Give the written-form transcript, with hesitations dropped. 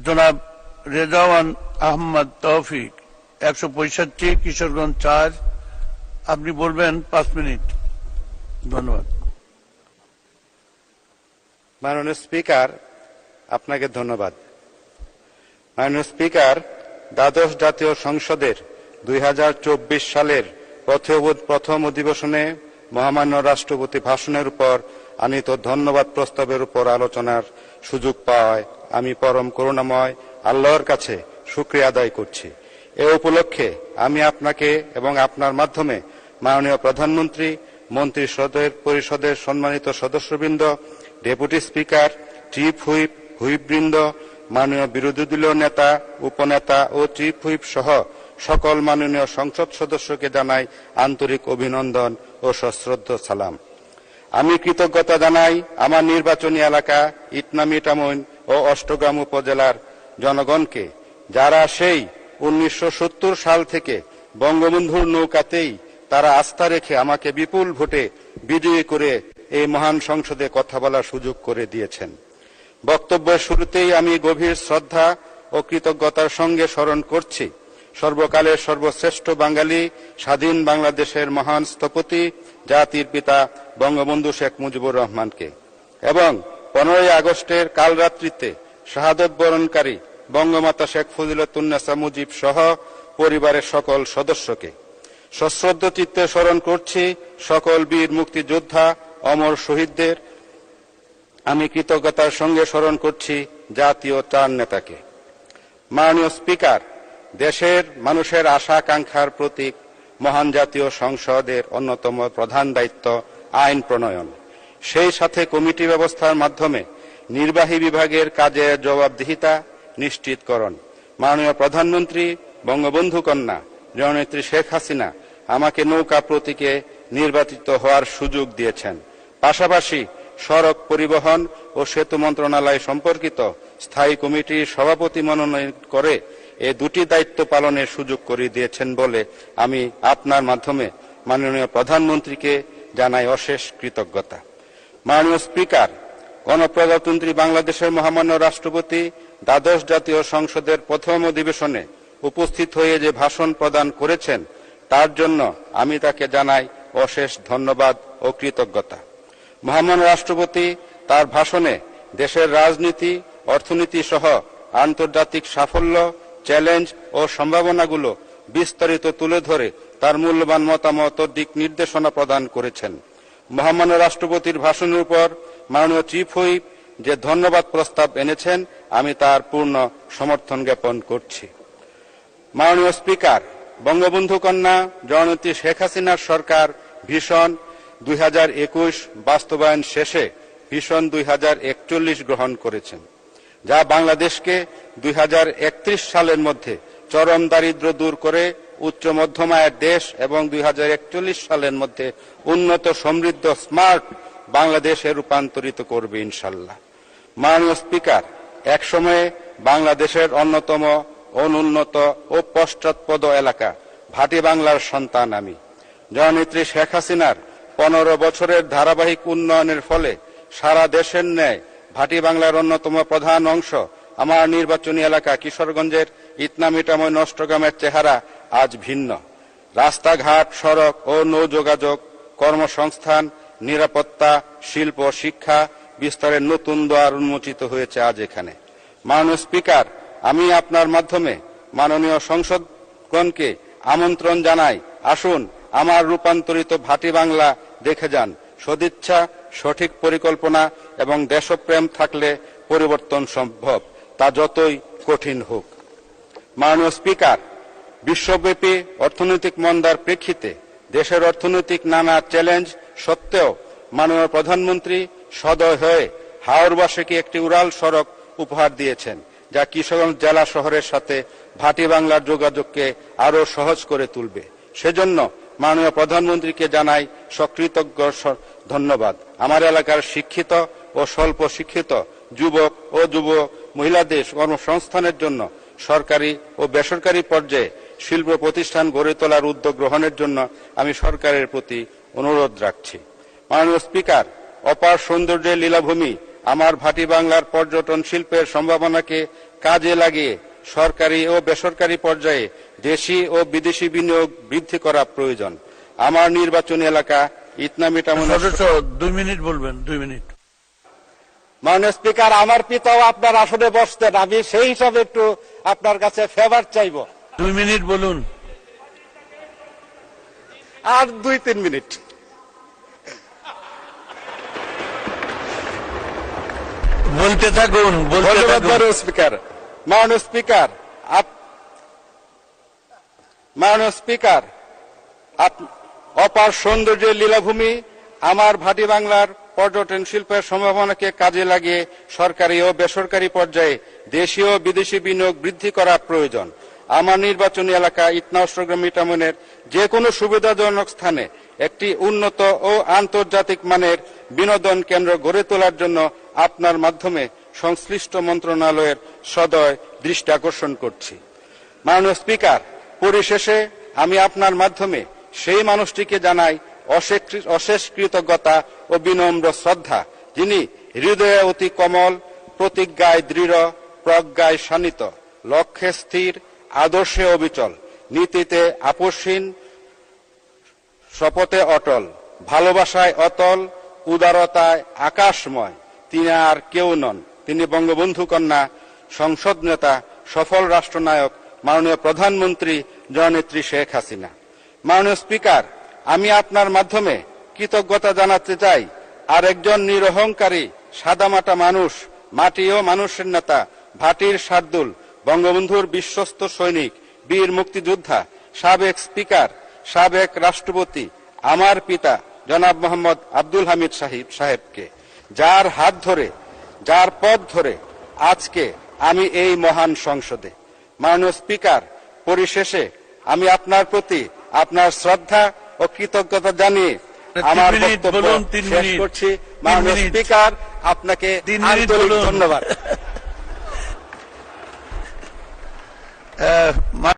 জনাব রেজাওয়ান আহমদ তৌফিক 165 কিশোরগঞ্জ 4। আপনি বলবেন 5 মিনিট। ধন্যবাদ। মাননীয় স্পিকার, আপনাকে ধন্যবাদ। মাননীয় স্পিকার, দ্বাদশ জাতীয় সংসদের 2024 সালের প্রথম অধিবেশনে মহামান্য রাষ্ট্রপতি ভাষণের উপর আনীত ধন্যবাদ প্রস্তাবের উপর আলোচনার সুযোগ পাওয়ায় আমি পরম করুণাময় আল্লাহর কাছে শুকরিয়া আদায় করছি। এ উপলক্ষে আমি আপনাকে এবং আপনার মাধ্যমে মাননীয় প্রধানমন্ত্রী, মন্ত্রী পরিষদের সম্মানিত সদস্যবৃন্দ, ডেপুটি স্পিকার, চিফ হুইপ, হুইপবৃন্দ, মাননীয় বিরোধী দলীয় নেতা, উপনেতা ও চিফ হুইপ সহ সকল মাননীয় সংসদ সদস্যকে জানাই আন্তরিক অভিনন্দন ও সশ্রদ্ধ সালাম। আমি কৃতজ্ঞতা জানাই আমার নির্বাচনী এলাকা ইটনা মিঠামইন ও অষ্টগ্রাম উপজেলার জনগণকে, যারা সেই 1970 সাল থেকে বঙ্গবন্ধুর নৌকাতেই তারা আস্থা রেখে আমাকে বিপুল ভোটে বিজয়ী করে এই মহান সংসদে কথা বলার সুযোগ করে দিয়েছেন। বক্তব্যের শুরুতেই আমি গভীর শ্রদ্ধা ও কৃতজ্ঞতার সঙ্গে স্মরণ করছি সর্বকালের সর্বশ্রেষ্ঠ বাঙালি, স্বাধীন বাংলাদেশের মহান স্থপতি, জাতির পিতা বঙ্গবন্ধু শেখ মুজিবুর রহমানকে এবং 15ই আগস্টের কালরাত্রিতে শাহাদত বরণকারী বঙ্গমাতা শেখ ফজিলাতুন্নেসা মুজিব সহ পরিবারের সকল সদস্যকে। সশ্রদ্ধ চিত্তে স্মরণ করছি সকল বীর মুক্তিযোদ্ধা, অমর শহীদদের। আমি কৃতজ্ঞতার সঙ্গে স্মরণ করছি জাতীয় 4 নেতাকে। মাননীয় স্পিকার, দেশের মানুষের আশা আকাঙ্ক্ষার প্রতীক মহান জাতীয় সংসদের অন্যতম প্রধান দায়িত্ব আইন প্রণয়ন, সেই সাথে কমিটি ব্যবস্থার মাধ্যমে নির্বাহী বিভাগের কাজের জবাবদিহিতা নিশ্চিতকরণ। মাননীয় প্রধানমন্ত্রী বঙ্গবন্ধু কন্যা জননেত্রী শেখ হাসিনা আমাকে নৌকা প্রতীকে নির্বাচিত হওয়ার সুযোগ দিয়েছেন। পাশাপাশি সড়ক পরিবহন ও সেতু মন্ত্রণালয় সম্পর্কিত স্থায়ী কমিটির সভাপতি মনোনয়ন করে এই দুটি দায়িত্ব পালনের সুযোগ করে দিয়েছেন বলে আমি আপনার মাধ্যমে মাননীয় প্রধানমন্ত্রীকে জানাই অশেষ কৃতজ্ঞতা। মাননীয় স্পিকার, গণপ্রজাতন্ত্রী বাংলাদেশের মহামান্য রাষ্ট্রপতি দ্বাদশ জাতীয় সংসদের প্রথম অধিবেশনে উপস্থিত হয়ে যে ভাষণ প্রদান করেছেন তার জন্য আমি তাকে জানাই অশেষ ধন্যবাদ ও কৃতজ্ঞতা। মহামান্য রাষ্ট্রপতি তার ভাষণে দেশের রাজনীতি, অর্থনীতি সহ আন্তর্জাতিক সাফল্য, চ্যালেঞ্জ ও সম্ভাবনাগুলো বিস্তারিত তুলে ধরে তার মূল্যবান মতামত ও দিক নির্দেশনা প্রদান করেছেন। মহামান্য রাষ্ট্রপতির ভাষণের উপর মাননীয় চিফ হুইপ যে ধন্যবাদ প্রস্তাব এনেছেন আমি তার পূর্ণ সমর্থন জ্ঞাপন করছি। মাননীয় স্পিকার, বঙ্গবন্ধু কন্যা জননেত্রী শেখ হাসিনার সরকার ভিশন 2021 বাস্তবায়ন শেষে ভিশন 2041 গ্রহণ করেছেন, যা বাংলাদেশকে 2031 সালের মধ্যে চরম দারিদ্র্য দূর করে উচ্চ মধ্যম আয়ের দেশ এবং 2041 সালের মধ্যে উন্নত, সমৃদ্ধ, স্মার্ট বাংলাদেশে রূপান্তরিত করবে ইনশাল্লাহ। মাননীয় স্পিকার, এক সময়ে বাংলাদেশের অন্যতম অনুন্নত ও পশ্চাৎপদ এলাকা ভাটি বাংলার সন্তান আমি। জননেত্রী শেখ হাসিনার 15 বছরের ধারাবাহিক উন্নয়নের ফলে সারা দেশের ন্যায় ভাটি বাংলার অন্যতম প্রধান অংশ আমার নির্বাচনী এলাকা কিশোরগঞ্জের ইটনা মিঠামইন অষ্টগ্রামের চেহারা আজ ভিন্ন। রাস্তাঘাট, সড়ক ও নৌ যোগাযোগ, কর্মসংস্থান, নিরাপত্তা, শিল্প, শিক্ষা বিস্তারের নতুন দ্বার উন্মোচিত হয়েছে আজ এখানে। মাননীয় স্পিকার, আমি আপনার মাধ্যমে মাননীয় সংসদগণকে আমন্ত্রণ জানাই, আসুন আমার রূপান্তরিত ভাটি বাংলা দেখে যান। সদিচ্ছা, সঠিক পরিকল্পনা এবং দেশপ্রেম থাকলে পরিবর্তন সম্ভব, তা যতই কঠিন হোক। মাননীয় স্পিকার, বিশ্বব্যাপী অর্থনৈতিক মন্দার প্রেক্ষিতে দেশের অর্থনৈতিক নানা চ্যালেঞ্জ সত্ত্বেও মাননীয় প্রধানমন্ত্রী সদয় হয়ে হাওরবাসীকে একটি উড়াল সড়ক উপহার দিয়েছেন, যা কিশোরগঞ্জ জেলা শহরের সাথে ভাটি বাংলার যোগাযোগকে আরো সহজ করে তুলবে। সেজন্য মাননীয় প্রধানমন্ত্রীকে জানাই সকৃতজ্ঞ ধন্যবাদ। আমার এলাকার শিক্ষিত ও স্বল্প শিক্ষিত যুবক ও যুব মহিলাদের কর্মসংস্থানের জন্য সরকারি ও বেসরকারি পর্যায়ে শিল্প প্রতিষ্ঠান গড়ে তোলার উদ্যোগ গ্রহণের জন্য আমি সরকারের প্রতি অনুরোধ রাখছি। মাননীয় স্পিকার, অপার সৌন্দর্যের লীলাভূমি আমার ভাটি বাংলার পর্যটন শিল্পের সম্ভাবনাকে কাজে লাগিয়ে সরকারি ও বেসরকারি পর্যায়ে দেশি ও বিদেশি বিনিয়োগ বৃদ্ধি করা প্রয়োজন। আমার নির্বাচনী এলাকা ইতনামিটামনের সদস্য 2 মিনিট বলবেন, 2 মিনিট। মাননীয় স্পিকার, আমার পিতাও আপনার আসনে বসতেন, আমি সেই হিসাবে একটু আপনার কাছে ফেভার চাইব। 2 মিনিট বলুন। আর 2-3 মিনিট। বলতে থাকুন, বলতে ধন্যবাদ থাকুন। মাননীয় স্পিকার। মাননীয় স্পিকার, অপার সৌন্দর্যের লীলাভূমি আমার ভাটি বাংলার পর্যটন শিল্পের সম্ভাবনাকে কাজে লাগিয়ে সরকারি ও বেসরকারি পর্যায়ে দেশীয় ও বিদেশি বিনিয়োগ বৃদ্ধি করা প্রয়োজন। আমার নির্বাচনী এলাকা ইতনা অষ্টগ্রাম মিটামনের যে কোনো সুবিধাজনক স্থানে একটি উন্নত ও আন্তর্জাতিক মানের বিনোদন কেন্দ্র গড়ে তোলার জন্য আপনার মাধ্যমে সংশ্লিষ্ট মন্ত্রণালয়ের সদয় দৃষ্টি আকর্ষণ করছি। মাননীয় স্পিকার, পরিশেষে আমি আপনার মাধ্যমে সেই মানুষটিকে জানাই অশেষ কৃতজ্ঞতা ও বিনম্র শ্রদ্ধা, যিনি হৃদয়ে অতি কমল, প্রতিজ্ঞায় দৃঢ়, প্রজ্ঞায় শানিত, লক্ষ্যে স্থির, আদর্শে অবিচল, নীতিতে আপোষহীন, শপথে অটল, ভালোবাসায় অতল, উদারতায় আকাশময়। তিনি আর কেউ নন, তিনি বঙ্গবন্ধু কন্যা, সংসদ নেতা, সফল রাষ্ট্রনায়ক, মাননীয় প্রধানমন্ত্রী জননেত্রী শেখ হাসিনা। মাননীয় স্পিকার, আমি আপনার মাধ্যমে কৃতজ্ঞতা জানাতে চাই আর একজন নিরহংকারী সাদামাটা মানুষ, মাটি ও মানুষের নেতা, ভাটির শার্দুল, বঙ্গবন্ধুর বিশ্বস্ত সৈনিক, বীর মুক্তিযোদ্ধা, সাবেক স্পিকার, সাবেক রাষ্ট্রপতি, আমার পিতা জনাব মোহাম্মদ আব্দুল হামিদ সাহেবকে, যার হাত ধরে, যার পথ ধরে আজকে আমি এই মহান সংসদে। মাননীয় স্পিকার, পরিশেষে আমি আপনার প্রতি আপনার শ্রদ্ধা ও কৃতজ্ঞতা জানিয়ে আমার বক্তব্য শেষ করছি। মাননীয় স্পিকার, আপনাকে আন্তরিক ধন্যবাদ।